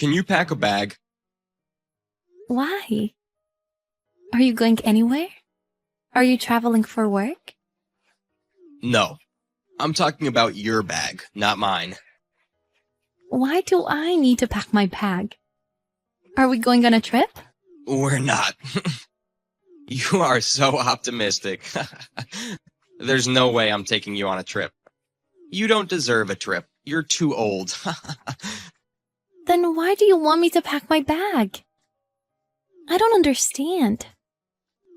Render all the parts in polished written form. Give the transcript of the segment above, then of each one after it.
Can you pack a bag? Why? Are you going anywhere? Are you traveling for work? No. I'm talking about your bag, not mine. Why do I need to pack my bag? Are we going on a trip? We're not. You are so optimistic. There's no way I'm taking you on a trip. You don't deserve a trip. You're too old. Then why do you want me to pack my bag? I don't understand.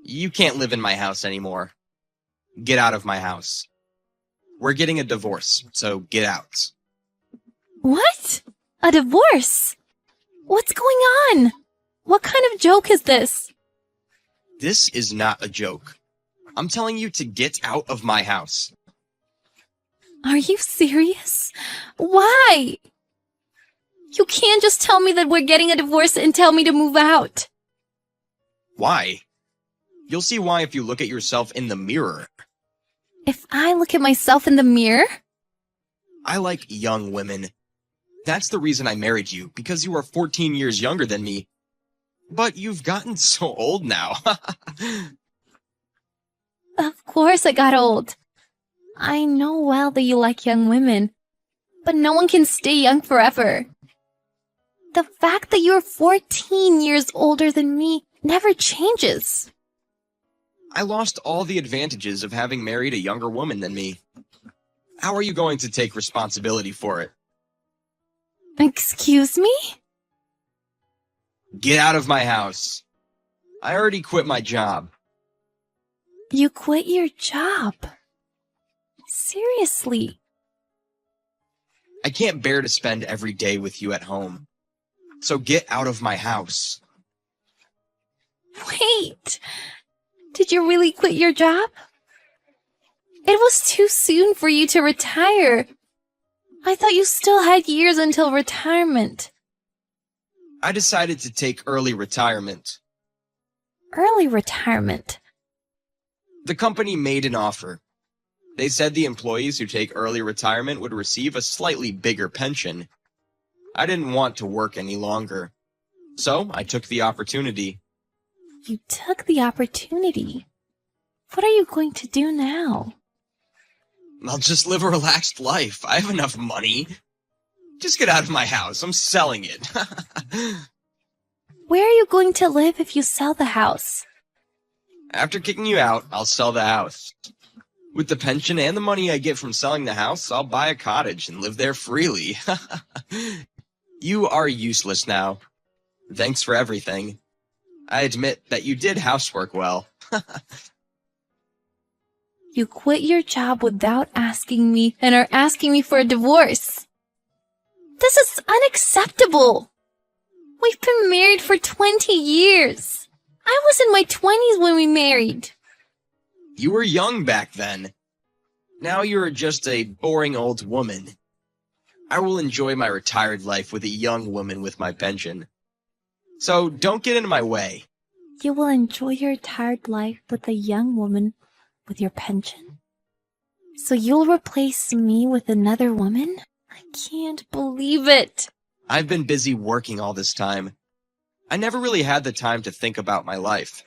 You can't live in my house anymore. Get out of my house. We're getting a divorce, so get out. What? A divorce? What's going on? What kind of joke is this? This is not a joke. I'm telling you to get out of my house. Are you serious? Why? You can't just tell me that we're getting a divorce and tell me to move out. Why? You'll see why if you look at yourself in the mirror. If I look at myself in the mirror? I like young women. That's the reason I married you, because you are 14 years younger than me. But you've gotten so old now. Of course I got old. I know well that you like young women, but no one can stay young forever. The fact that you're 14 years older than me never changes. I lost all the advantages of having married a younger woman than me. How are you going to take responsibility for it? Excuse me? Get out of my house. I already quit my job. You quit your job? Seriously? I can't bear to spend every day with you at home. So get out of my house. Wait! Did you really quit your job? It was too soon for you to retire. I thought you still had years until retirement. I decided to take early retirement. Early retirement? The company made an offer. They said the employees who take early retirement would receive a slightly bigger pension. I didn't want to work any longer. So I took the opportunity. You took the opportunity. What are you going to do now? I'll just live a relaxed life. I have enough money. Just get out of my house. I'm selling it. Where are you going to live if you sell the house? After kicking you out, I'll sell the house. With the pension and the money I get from selling the house, I'll buy a cottage and live there freely. You are useless now. Thanks for everything. I admit that you did housework well. You quit your job without asking me and are asking me for a divorce. This is unacceptable. We've been married for 20 years. I was in my 20s when we married. You were young back then. Now you're just a boring old woman. I will enjoy my retired life with a young woman with my pension. So don't get in my way. You will enjoy your retired life with a young woman with your pension? So you'll replace me with another woman? I can't believe it. I've been busy working all this time. I never really had the time to think about my life.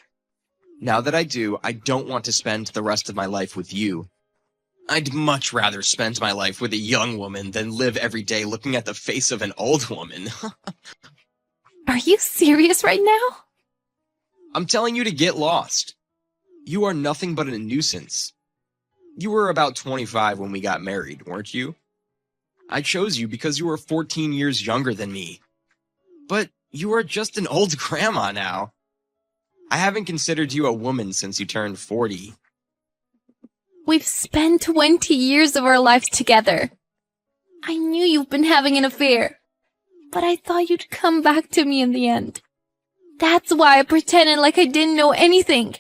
Now that I do, I don't want to spend the rest of my life with you. I'd much rather spend my life with a young woman than live every day looking at the face of an old woman. Are you serious right now? I'm telling you to get lost. You are nothing but a nuisance. You were about 25 when we got married, weren't you? I chose you because you were 14 years younger than me. But you are just an old grandma now. I haven't considered you a woman since you turned 40. We've spent 20 years of our lives together. I knew you've been having an affair, but I thought you'd come back to me in the end. That's why I pretended like I didn't know anything.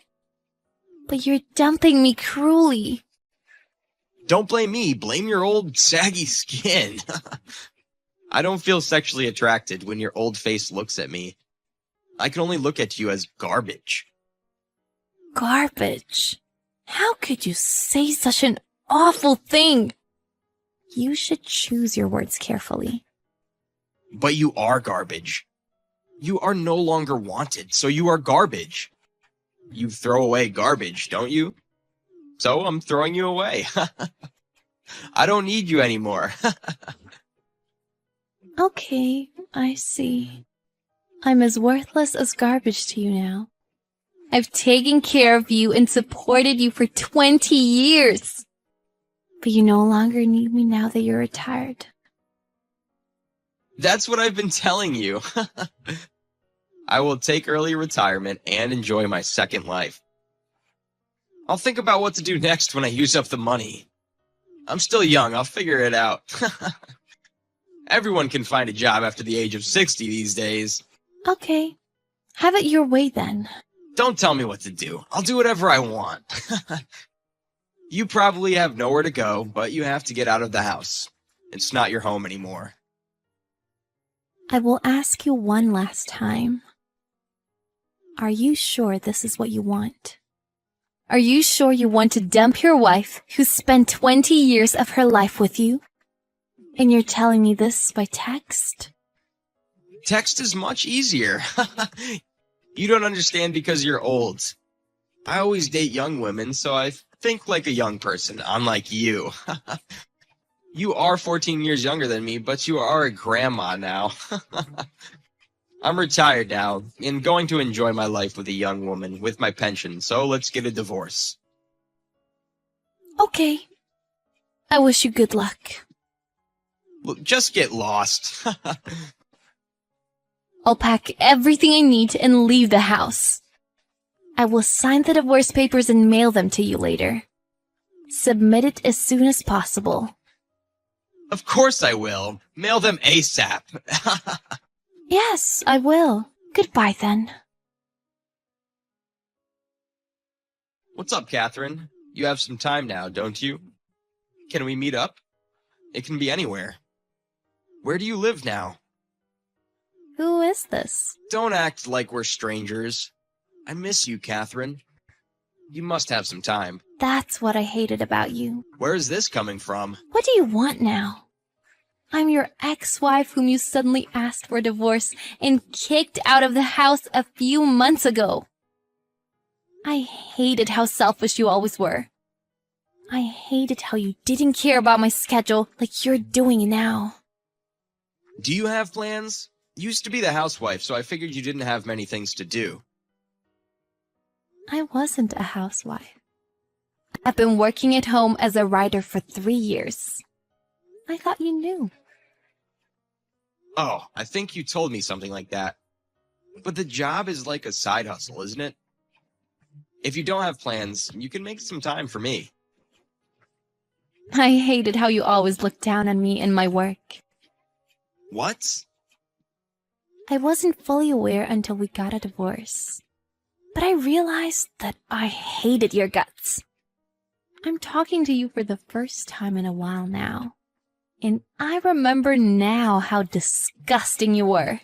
But you're dumping me cruelly. Don't blame me, blame your old saggy skin. I don't feel sexually attracted when your old face looks at me. I can only look at you as garbage. Garbage? How could you say such an awful thing? You should choose your words carefully. But you are garbage. You are no longer wanted, so you are garbage. You throw away garbage, don't you? So I'm throwing you away. I don't need you anymore. Okay, I see. I'm as worthless as garbage to you now. I've taken care of you and supported you for 20 years. But you no longer need me now that you're retired. That's what I've been telling you. I will take early retirement and enjoy my second life. I'll think about what to do next when I use up the money. I'm still young, I'll figure it out. Everyone can find a job after the age of 60 these days. Okay, have it your way then. Don't tell me what to do. I'll do whatever I want. You probably have nowhere to go, but you have to get out of the house. It's not your home anymore. I will ask you one last time. Are you sure this is what you want? Are you sure you want to dump your wife who spent 20 years of her life with you? And you're telling me this by text? Text is much easier. You don't understand because you're old. I always date young women, so I think like a young person, unlike you. You are 14 years younger than me, but you are a grandma now. I'm retired now, and going to enjoy my life with a young woman with my pension, so let's get a divorce. Okay. I wish you good luck. Look, just get lost. I'll pack everything I need and leave the house. I will sign the divorce papers and mail them to you later. Submit it as soon as possible. Of course I will. Mail them ASAP. Yes, I will. Goodbye then. What's up, Catherine? You have some time now, don't you? Can we meet up? It can be anywhere. Where do you live now? Who is this? Don't act like we're strangers. I miss you, Catherine. You must have some time. That's what I hated about you. Where is this coming from? What do you want now? I'm your ex-wife whom you suddenly asked for a divorce and kicked out of the house a few months ago. I hated how selfish you always were. I hated how you didn't care about my schedule like you're doing now. Do you have plans? You used to be the housewife, so I figured you didn't have many things to do. I wasn't a housewife. I've been working at home as a writer for 3 years. I thought you knew. Oh, I think you told me something like that. But the job is like a side hustle, isn't it? If you don't have plans, you can make some time for me. I hated how you always looked down on me and my work. What? I wasn't fully aware until we got a divorce. But I realized that I hated your guts. I'm talking to you for the first time in a while now. And I remember now how disgusting you were.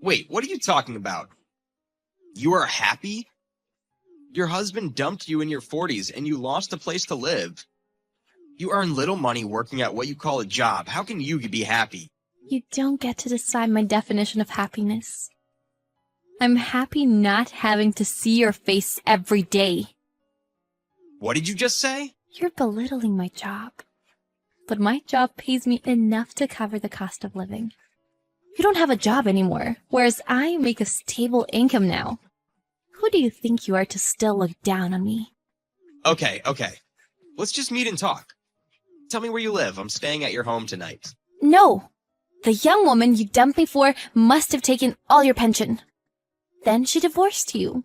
Wait, what are you talking about? You are happy? Your husband dumped you in your 40s and you lost a place to live. You earn little money working at what you call a job. How can you be happy? You don't get to decide my definition of happiness. I'm happy not having to see your face every day. What did you just say? You're belittling my job. But my job pays me enough to cover the cost of living. You don't have a job anymore, whereas I make a stable income now. Who do you think you are to still look down on me? Okay. Let's just meet and talk. Tell me where you live. I'm staying at your home tonight. No! The young woman you dumped me for must have taken all your pension. Then she divorced you.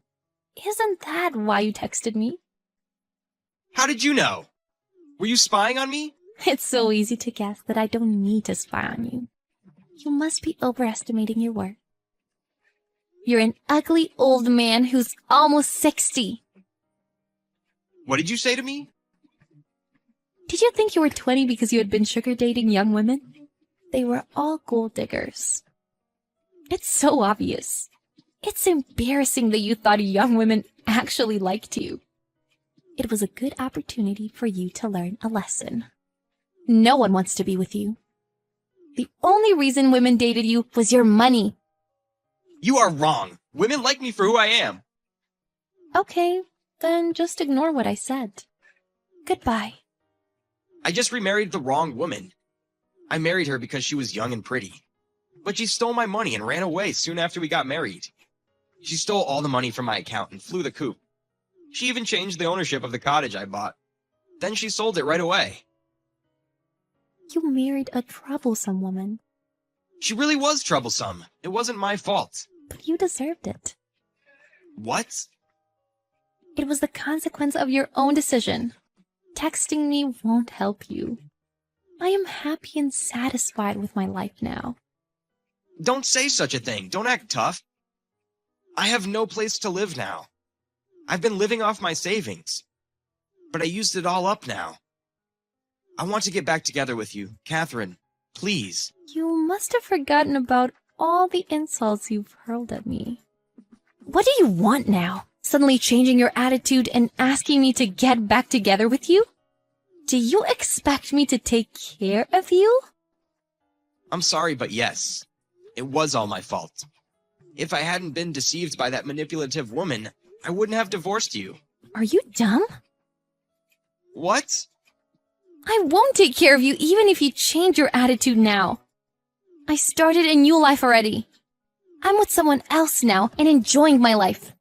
Isn't that why you texted me? How did you know? Were you spying on me? It's so easy to guess that I don't need to spy on you. You must be overestimating your worth. You're an ugly old man who's almost 60. What did you say to me? Did you think you were 20 because you had been sugar dating young women? They were all gold diggers. It's so obvious. It's embarrassing that you thought young women actually liked you. It was a good opportunity for you to learn a lesson. No one wants to be with you. The only reason women dated you was your money. You are wrong. Women like me for who I am. Okay, then just ignore what I said. Goodbye. I just remarried the wrong woman. I married her because she was young and pretty. But she stole my money and ran away soon after we got married. She stole all the money from my account and flew the coop. She even changed the ownership of the cottage I bought. Then she sold it right away. You married a troublesome woman. She really was troublesome. It wasn't my fault. But you deserved it. What? It was the consequence of your own decision. Texting me won't help you. I am happy and satisfied with my life now. Don't say such a thing. Don't act tough. I have no place to live now. I've been living off my savings. But I used it all up now. I want to get back together with you, Catherine. Please. You must have forgotten about all the insults you've hurled at me. What do you want now? Suddenly changing your attitude and asking me to get back together with you? Do you expect me to take care of you? I'm sorry, but yes. It was all my fault. If I hadn't been deceived by that manipulative woman, I wouldn't have divorced you. Are you dumb? What? I won't take care of you even if you change your attitude now. I started a new life already. I'm with someone else now and enjoying my life.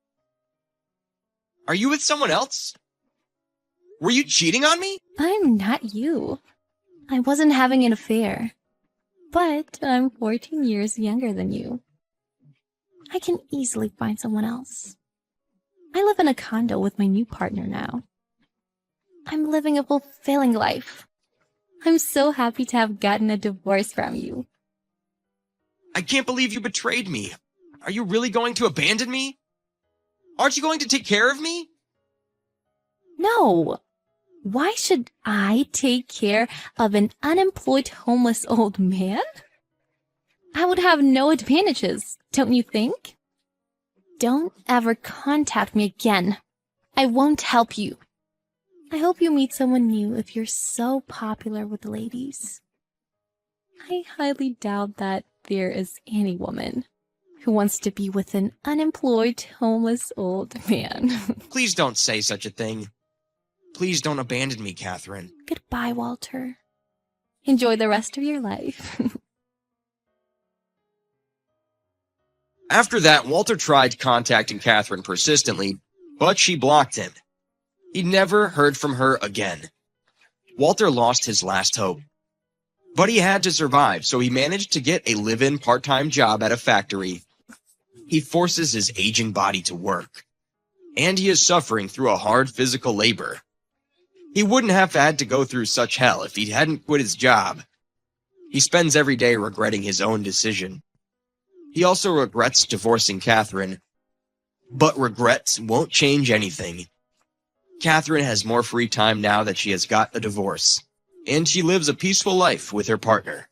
Are you with someone else? Were you cheating on me? I'm not you. I wasn't having an affair. But I'm 14 years younger than you. I can easily find someone else. I live in a condo with my new partner now. I'm living a fulfilling life. I'm so happy to have gotten a divorce from you. I can't believe you betrayed me. Are you really going to abandon me? Aren't you going to take care of me? No. Why should I take care of an unemployed homeless old man? I would have no advantages, don't you think? Don't ever contact me again. I won't help you. I hope you meet someone new if you're so popular with the ladies. I highly doubt that there is any woman who wants to be with an unemployed homeless old man. Please don't say such a thing. Please don't abandon me, Catherine. Goodbye, Walter. Enjoy the rest of your life. After that, Walter tried contacting Catherine persistently, but she blocked him. He never heard from her again. Walter lost his last hope. But he had to survive, so he managed to get a live-in part-time job at a factory. He forces his aging body to work, and he is suffering through a hard physical labor. He wouldn't have had to go through such hell if he hadn't quit his job. He spends every day regretting his own decision. He also regrets divorcing Catherine, but regrets won't change anything. Catherine has more free time now that she has got a divorce, and she lives a peaceful life with her partner.